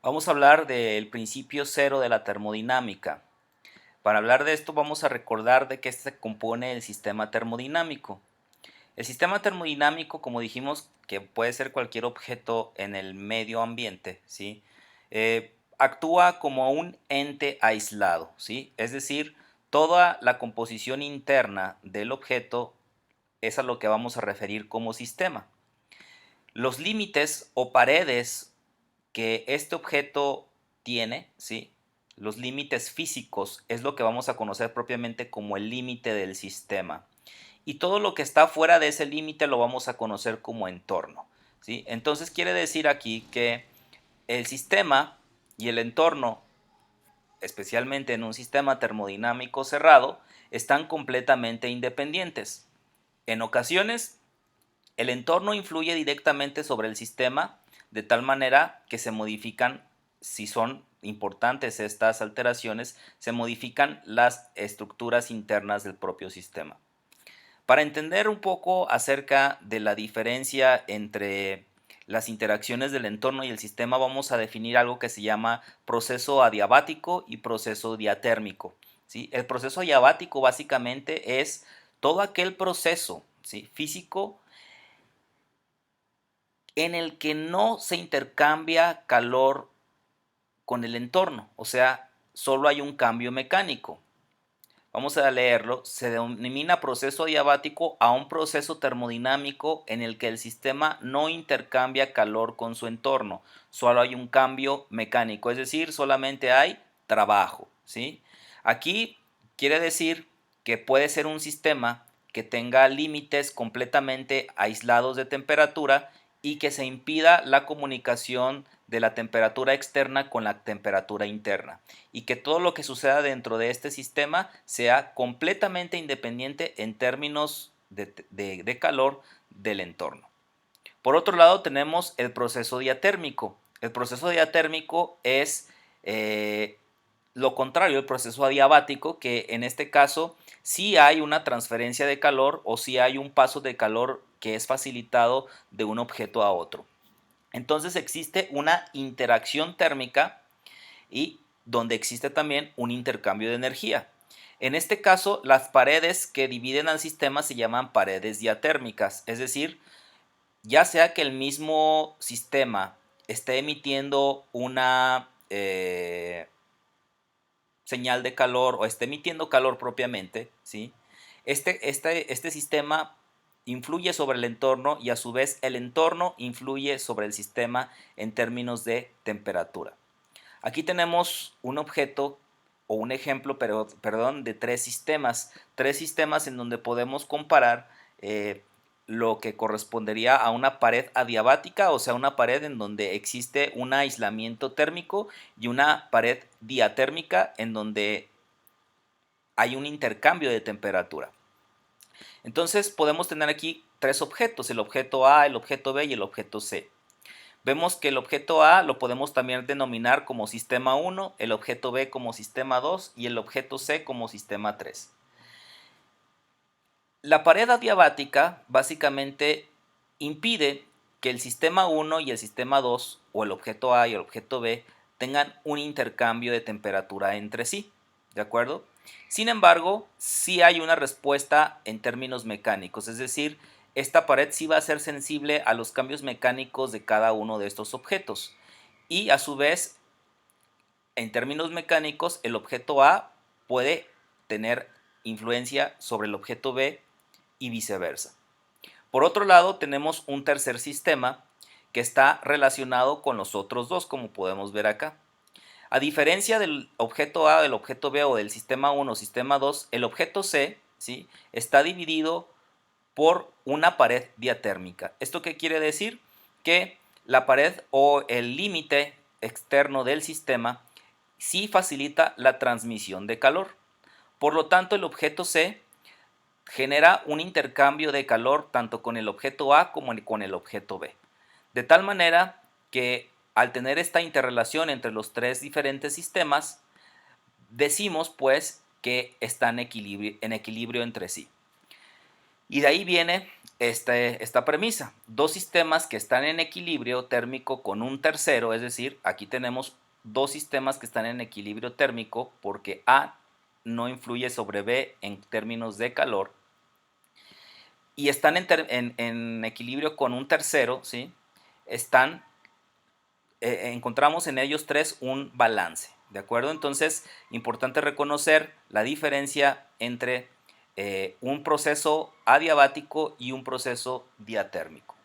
Vamos a hablar del principio cero de la termodinámica. Para hablar de esto vamos a recordar de qué se compone el sistema termodinámico. El sistema termodinámico, como dijimos, que puede ser cualquier objeto en el medio ambiente, ¿sí? Actúa como un ente aislado, ¿sí? Es decir, toda la composición interna del objeto es a lo que vamos a referir como sistema. Los límites o paredes que este objeto tiene, ¿sí? Los límites físicos es lo que vamos a conocer propiamente como el límite del sistema. Y todo lo que está fuera de ese límite lo vamos a conocer como entorno, ¿sí? Entonces quiere decir aquí que el sistema y el entorno, especialmente en un sistema termodinámico cerrado, están completamente independientes. En ocasiones el entorno influye directamente sobre el sistema de tal manera que se modifican, si son importantes estas alteraciones, se modifican las estructuras internas del propio sistema. Para entender un poco acerca de la diferencia entre las interacciones del entorno y el sistema, vamos a definir algo que se llama proceso adiabático y proceso diatérmico, ¿sí? El proceso adiabático básicamente es todo aquel proceso, ¿sí?, físico en el que no se intercambia calor con el entorno, o sea, solo hay un cambio mecánico. Vamos a leerlo. Se denomina proceso adiabático a un proceso termodinámico en el que el sistema no intercambia calor con su entorno, solo hay un cambio mecánico, es decir, solamente hay trabajo, ¿sí? Aquí quiere decir que puede ser un sistema que tenga límites completamente aislados de temperatura y que se impida la comunicación de la temperatura externa con la temperatura interna, y que todo lo que suceda dentro de este sistema sea completamente independiente en términos de calor del entorno. Por otro lado tenemos el proceso diatérmico. El proceso diatérmico es lo contrario del proceso adiabático, que en este caso sí hay una transferencia de calor o sí hay un paso de calor que es facilitado de un objeto a otro. Entonces existe una interacción térmica y donde existe también un intercambio de energía. En este caso, las paredes que dividen al sistema se llaman paredes diatérmicas, es decir, ya sea que el mismo sistema esté emitiendo una señal de calor o esté emitiendo calor propiamente, ¿sí? Este sistema influye sobre el entorno y a su vez el entorno influye sobre el sistema en términos de temperatura. Aquí tenemos un objeto o un ejemplo, perdón, de tres sistemas en donde podemos comparar lo que correspondería a una pared adiabática, o sea, una pared en donde existe un aislamiento térmico, y una pared diatérmica en donde hay un intercambio de temperatura. Entonces podemos tener aquí tres objetos: el objeto A, el objeto B y el objeto C. Vemos que el objeto A lo podemos también denominar como sistema 1, el objeto B como sistema 2 y el objeto C como sistema 3. La pared adiabática básicamente impide que el sistema 1 y el sistema 2, o el objeto A y el objeto B, tengan un intercambio de temperatura entre sí, ¿de acuerdo? Sin embargo, sí hay una respuesta en términos mecánicos, es decir, esta pared sí va a ser sensible a los cambios mecánicos de cada uno de estos objetos. Y a su vez, en términos mecánicos, el objeto A puede tener influencia sobre el objeto B y viceversa. Por otro lado, tenemos un tercer sistema que está relacionado con los otros dos, como podemos ver acá. A diferencia del objeto A, del objeto B o del sistema 1 o sistema 2, el objeto C, ¿sí?, está dividido por una pared diatérmica. ¿Esto qué quiere decir? Que la pared o el límite externo del sistema sí facilita la transmisión de calor. Por lo tanto, el objeto C genera un intercambio de calor tanto con el objeto A como con el objeto B. De tal manera que al tener esta interrelación entre los tres diferentes sistemas, decimos pues que están en equilibrio entre sí. Y de ahí viene esta premisa. Dos sistemas que están en equilibrio térmico con un tercero, es decir, aquí tenemos dos sistemas que están en equilibrio térmico porque A no influye sobre B en términos de calor y están en equilibrio con un tercero, ¿sí? Encontramos en ellos tres un balance, ¿de acuerdo? Entonces, importante reconocer la diferencia entre un proceso adiabático y un proceso diatérmico.